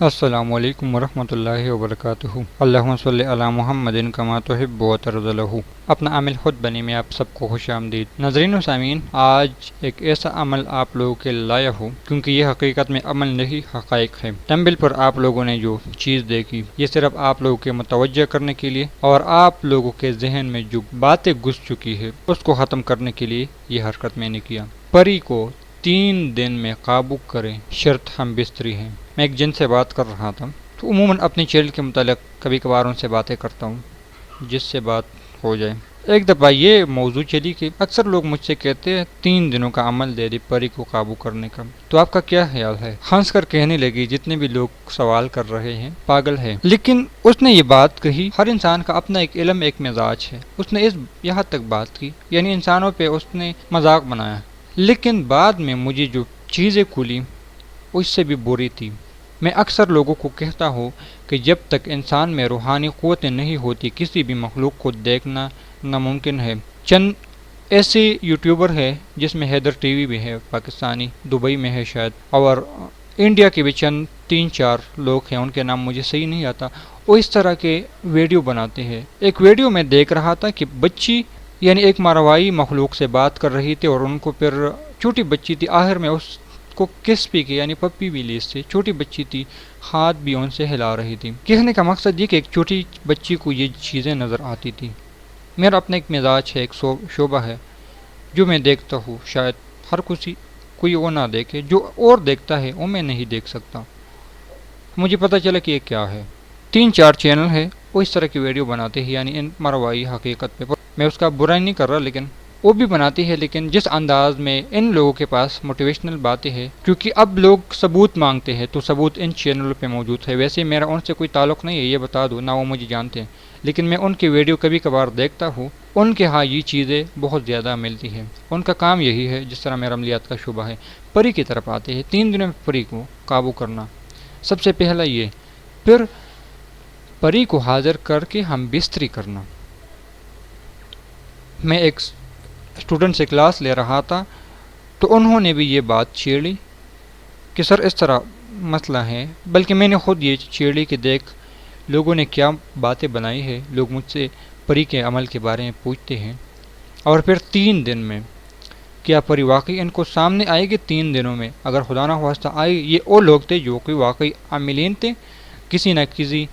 السلام علیکم ورحمۃ اللہ وبرکاتہ۔ اللہم صلی علی محمد کما تحب و ترضی لہ۔ اپنا عمل خود بنی میں آپ سب کو خوش آمدید۔ ناظرین و سامعین، آج ایک ایسا عمل آپ لوگوں کے لایا ہوں کیونکہ یہ حقیقت میں عمل نہیں حقائق ہے۔ تمبل پر آپ لوگوں نے جو چیز دیکھی یہ صرف آپ لوگوں کے متوجہ کرنے کے لیے اور آپ لوگوں کے ذہن میں جو باتیں گھس چکی ہے اس کو ختم کرنے کے لیے یہ حرکت میں نے کیا۔ پری کو 3 دن میں قابو کریں، شرط ہم بستری ہیں۔ میں ایک جن سے بات کر رہا تھا تو عموماً اپنی چیل کے متعلق کبھی کبھار ان سے باتیں کرتا ہوں جس سے بات ہو جائے۔ ایک دفعہ یہ موضوع چلی کہ اکثر لوگ مجھ سے کہتے ہیں 3 دنوں کا عمل دے دی پری کو قابو کرنے کا، تو آپ کا کیا خیال ہے؟ ہنس کر کہنے لگی جتنے بھی لوگ سوال کر رہے ہیں پاگل ہے۔ لیکن اس نے یہ بات کہی، ہر انسان کا اپنا ایک علم ایک مزاج ہے۔ اس نے یہاں تک بات کی، یعنی انسانوں پہ اس نے مذاق بنایا، لیکن بعد میں مجھے جو چیزیں کھلی اس سے بھی بری تھی۔ میں اکثر لوگوں کو کہتا ہوں کہ جب تک انسان میں روحانی قوتیں نہیں ہوتی کسی بھی مخلوق کو دیکھنا ناممکن ہے۔ چند ایسے یوٹیوبر ہے جس میں حیدر ٹی وی بھی ہے، پاکستانی، دبئی میں ہے شاید، اور انڈیا کے بھی چند 3-4 لوگ ہیں، ان کے نام مجھے صحیح نہیں آتا، وہ اس طرح کے ویڈیو بناتے ہیں۔ ایک ویڈیو میں دیکھ رہا تھا کہ بچی یعنی ایک ماروائی مخلوق سے بات کر رہی تھی اور ان کو پھر چھوٹی بچی تھی، آخر میں اس کو کس بھی کی یعنی پپی بھی لی سے، چھوٹی بچی تھی، ہاتھ بھی ان سے ہلا رہی تھی۔ کہنے کا مقصد یہ کہ ایک چھوٹی بچی کو یہ چیزیں نظر آتی تھی۔ میرا اپنا ایک مزاج ہے، ایک شعبہ ہے جو میں دیکھتا ہوں، شاید ہر کوئی وہ نہ دیکھے، جو اور دیکھتا ہے وہ میں نہیں دیکھ سکتا۔ مجھے پتہ چلا کہ یہ کیا ہے۔ 3-4 چینل ہے وہ اس طرح کی ویڈیو بناتے ہیں، یعنی ان مروائی حقیقت پہ میں اس کا برائی نہیں کر رہا، لیکن وہ بھی بناتی ہے، لیکن جس انداز میں ان لوگوں کے پاس موٹیویشنل باتیں ہیں، کیونکہ اب لوگ ثبوت مانگتے ہیں تو ثبوت ان چینلوں پہ موجود ہے۔ ویسے میرا ان سے کوئی تعلق نہیں ہے، یہ بتا دوں، نہ وہ مجھے جانتے ہیں، لیکن میں ان کی ویڈیو کبھی کبھار دیکھتا ہوں۔ ان کے ہاں یہ چیزیں بہت زیادہ ملتی ہیں، ان کا کام یہی ہے، جس طرح میرا عملیات کا شعبہ ہے۔ پری کی طرف آتے ہیں، 3 دنوں میں پری کو قابو کرنا، سب سے پہلا یہ، پھر پری کو حاضر کر کے ہم بستری کرنا۔ میں ایک اسٹوڈنٹ سے کلاس لے رہا تھا تو انہوں نے بھی یہ بات چھیڑی کہ سر اس طرح مسئلہ ہے، بلکہ میں نے خود یہ چھیڑی کہ دیکھ لوگوں نے کیا باتیں بنائی ہے، لوگ مجھ سے پری کے عمل کے بارے میں پوچھتے ہیں، اور پھر 3 دن میں کیا پری واقعی ان کو سامنے آئے گی؟ 3 دنوں میں اگر خدا نہ خواستہ آئے، یہ وہ لوگ تھے جو کہ واقعی عاملین تھے، کسی نہ کسی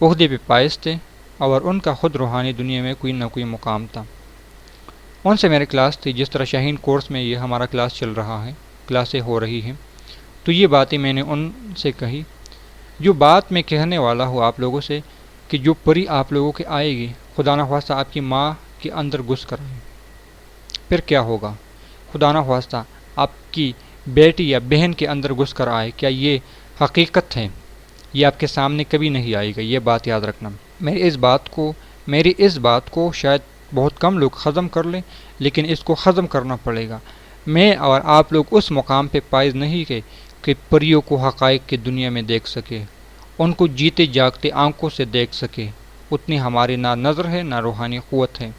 عہدے پہ پائز تھے، اور ان کا خود روحانی دنیا میں کوئی نہ کوئی مقام تھا۔ ان سے میری کلاس تھی، جس طرح شاہین کورس میں یہ ہمارا کلاس چل رہا ہے، کلاسیں ہو رہی ہیں، تو یہ باتیں میں نے ان سے کہی۔ جو بات میں کہنے والا ہوں آپ لوگوں سے کہ جو پری آپ لوگوں کے آئے گی، خدا نہ خواستہ آپ کی ماں کے اندر گھس کر آئے، پھر کیا ہوگا؟ خدا نہ خواستہ آپ کی بیٹی یا بہن کے اندر گھس کر آئے، کیا یہ حقیقت ہے؟ یہ آپ کے سامنے کبھی نہیں آئے گا، یہ بات یاد رکھنا۔ میری اس بات کو شاید بہت کم لوگ ہضم کر لیں، لیکن اس کو ہضم کرنا پڑے گا۔ میں اور آپ لوگ اس مقام پہ پائز نہیں گئے کہ پریوں کو حقائق کی دنیا میں دیکھ سکے، ان کو جیتے جاگتے آنکھوں سے دیکھ سکے، اتنی ہماری نہ نظر ہے نہ روحانی قوت ہے۔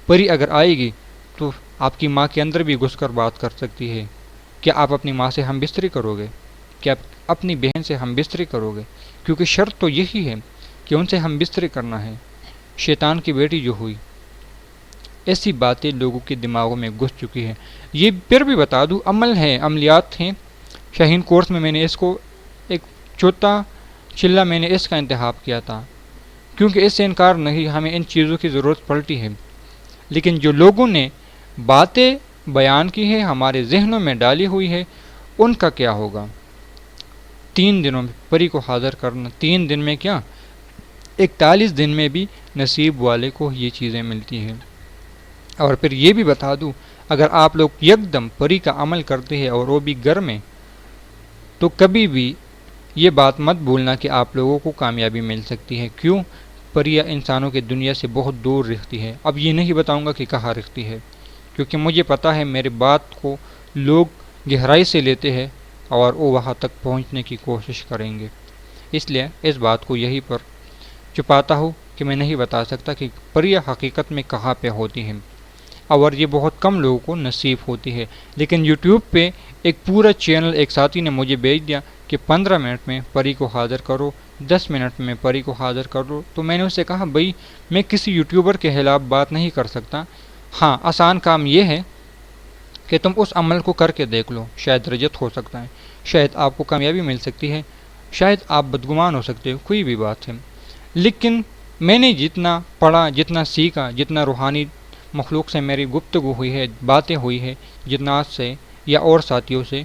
پری اگر آئے گی تو آپ کی ماں کے اندر بھی گھس کر بات کر سکتی ہے۔ کیا آپ اپنی ماں سے ہم بستری کرو گے؟ کیا آپ اپنی بہن سے ہم بستری کرو گے؟ کیونکہ شرط تو یہی ہے کہ ان سے ہم بستری کرنا ہے۔ شیطان کی بیٹی جو ہوئی، ایسی باتیں لوگوں کے دماغوں میں گھس چکی ہیں۔ یہ پھر بھی بتا دوں، عمل ہے، عملیات ہیں۔ شاہین کورس میں میں نے اس کو ایک چوتھا چلہ میں نے اس کا انتخاب کیا تھا، کیونکہ اس سے انکار نہیں، ہمیں ان چیزوں کی ضرورت پڑتی ہے، لیکن جو لوگوں نے باتیں بیان کی ہیں، ہمارے ذہنوں میں ڈالی ہوئی ہے، ان کا کیا ہوگا؟ 3 دنوں میں پری کو حاضر کرنا، 3 دن میں کیا، 41 دن میں بھی نصیب والے کو یہ چیزیں ملتی ہیں۔ اور پھر یہ بھی بتا دوں، اگر آپ لوگ یکدم پری کا عمل کرتے ہیں اور وہ بھی گھر میں، تو کبھی بھی یہ بات مت بھولنا کہ آپ لوگوں کو کامیابی مل سکتی ہے۔ کیوں؟ پریاں انسانوں کی دنیا سے بہت دور رہتی ہے۔ اب یہ نہیں بتاؤں گا کہ کہاں رہتی ہے، کیونکہ مجھے پتہ ہے میری بات کو لوگ گہرائی سے لیتے ہیں اور وہ وہاں تک پہنچنے کی کوشش کریں گے، اس لیے اس بات کو یہیں پر چھپاتا ہوں کہ میں نہیں بتا سکتا کہ پریاں حقیقت میں کہاں پہ ہوتی ہیں، اور یہ بہت کم لوگوں کو نصیب ہوتی ہے۔ لیکن یوٹیوب پہ ایک پورا چینل ایک ساتھی نے مجھے بھیج دیا کہ 15 منٹ میں پری کو حاضر کرو، 10 منٹ میں پری کو حاضر کرو، تو میں نے اس سے کہا بھائی میں کسی یوٹیوبر کے خلاف بات نہیں کر سکتا، ہاں آسان کام یہ ہے کہ تم اس عمل کو کر کے دیکھ لو، شاید رجت ہو سکتا ہے، شاید آپ کو کامیابی مل سکتی ہے، شاید آپ بدگمان ہو سکتے ہو، کوئی بھی بات ہے۔ لیکن میں نے جتنا پڑھا، جتنا سیکھا، جتنا روحانی مخلوق سے میری گفتگو ہوئی ہے، باتیں ہوئی ہے جنات سے یا اور ساتھیوں سے،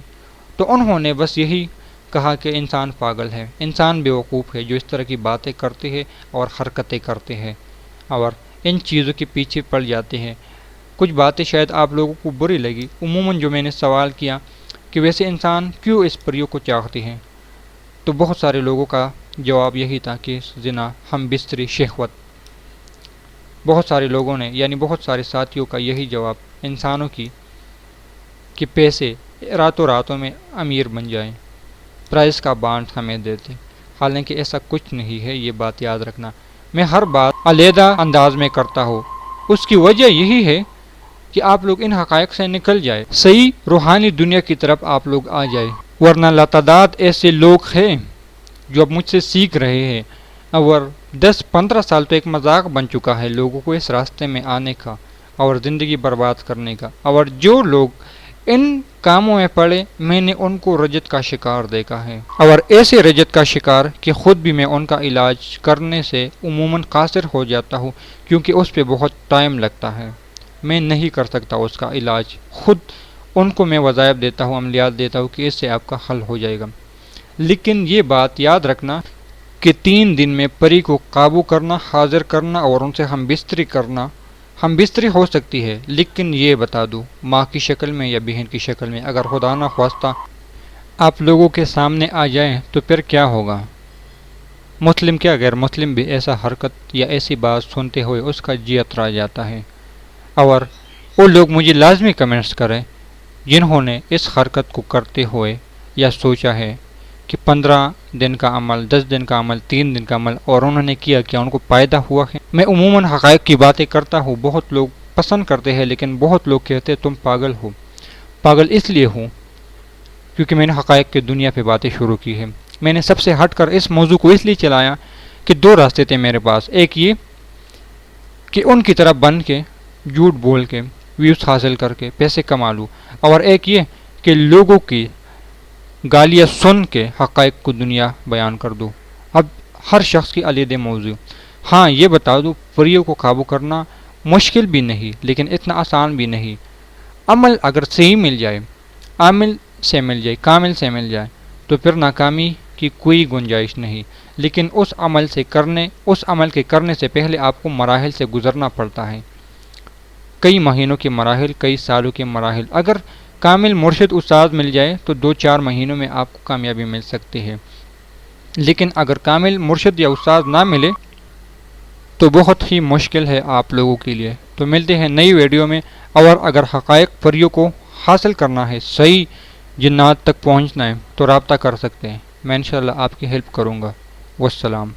تو انہوں نے بس یہی کہا کہ انسان پاگل ہے، انسان بیوقوف ہے جو اس طرح کی باتیں کرتے ہیں اور حرکتیں کرتے ہیں اور ان چیزوں کے پیچھے پڑ جاتے ہیں۔ کچھ باتیں شاید آپ لوگوں کو بری لگی، عموماً جو میں نے سوال کیا کہ ویسے انسان کیوں اس پریوں کو چاہتے ہیں، تو بہت سارے لوگوں کا جواب یہی تھا کہ زنا، ہم بستری، شہوت۔ بہت سارے لوگوں نے یعنی بہت سارے ساتھیوں کا یہی جواب انسانوں کی کہ پیسے راتوں راتوں میں امیر بن جائیں، پرائز کا بانڈ ہمیں دیتے، حالانکہ ایسا کچھ نہیں ہے، یہ بات یاد رکھنا۔ میں ہر بات علیحدہ انداز میں کرتا ہوں، اس کی وجہ یہی ہے کہ آپ لوگ ان حقائق سے نکل جائے، صحیح روحانی دنیا کی طرف آپ لوگ آ جائے، ورنہ لاتعداد ایسے لوگ ہیں جو اب مجھ سے سیکھ رہے ہیں، اور 10-15 سال تو ایک مذاق بن چکا ہے لوگوں کو اس راستے میں آنے کا اور زندگی برباد کرنے کا، اور جو لوگ ان کاموں میں پڑے میں نے ان کو رجت کا شکار دیکھا ہے، اور ایسے رجت کا شکار کہ خود بھی میں ان کا علاج کرنے سے عموماً قاصر ہو جاتا ہوں، کیونکہ اس پہ بہت ٹائم لگتا ہے، میں نہیں کر سکتا اس کا علاج خود، ان کو میں وظائف دیتا ہوں، عملیات دیتا ہوں کہ اس سے آپ کا حل ہو جائے گا۔ لیکن یہ بات یاد رکھنا کہ 3 دن میں پری کو قابو کرنا، حاضر کرنا اور ان سے ہم بستری کرنا، ہم بستری ہو سکتی ہے، لیکن یہ بتا دوں ماں کی شکل میں یا بہن کی شکل میں، اگر خدا نہ خواستہ آپ لوگوں کے سامنے آ جائیں تو پھر کیا ہوگا؟ مسلم کیا غیر مسلم بھی ایسا حرکت یا ایسی بات سنتے ہوئے اس کا جی اترا جاتا ہے، اور وہ لوگ مجھے لازمی کمنٹس کریں جنہوں نے اس حرکت کو کرتے ہوئے یا سوچا ہے کہ 15 دن کا عمل، 10 دن کا عمل، 3 دن کا عمل، اور انہوں نے کیا کیا ان کو فائدہ ہوا ہے۔ میں عموماً حقائق کی باتیں کرتا ہوں، بہت لوگ پسند کرتے ہیں، لیکن بہت لوگ کہتے ہیں تم پاگل ہو۔ پاگل اس لیے ہوں کیونکہ میں نے حقائق کی دنیا پہ باتیں شروع کی ہے، میں نے سب سے ہٹ کر اس موضوع کو اس لیے چلایا کہ 2 راستے تھے میرے پاس، ایک یہ کہ ان کی طرف بن کے جھوٹ بول کے ویوز حاصل کر کے پیسے کما لوں، اور ایک یہ کہ لوگوں کی گالیاں سن کے حقائق کو دنیا بیان کر دوں۔ اب ہر شخص کی علیحدہ موضوع۔ ہاں یہ بتا دوں پریوں کو قابو کرنا مشکل بھی نہیں، لیکن اتنا آسان بھی نہیں۔ عمل اگر صحیح مل جائے، عامل سے مل جائے، کامل سے مل جائے، تو پھر ناکامی کی کوئی گنجائش نہیں، لیکن اس عمل کے کرنے سے پہلے آپ کو مراحل سے گزرنا پڑتا ہے، کئی مہینوں کے مراحل، کئی سالوں کے مراحل۔ اگر کامل مرشد استاد مل جائے تو 2-4 مہینوں میں آپ کو کامیابی مل سکتی ہے، لیکن اگر کامل مرشد یا استاد نہ ملے تو بہت ہی مشکل ہے آپ لوگوں کے لیے۔ تو ملتے ہیں نئی ویڈیو میں، اور اگر حقائق پریوں کو حاصل کرنا ہے، صحیح جنات تک پہنچنا ہے تو رابطہ کر سکتے ہیں، میں انشاءاللہ آپ کی ہیلپ کروں گا۔ والسلام۔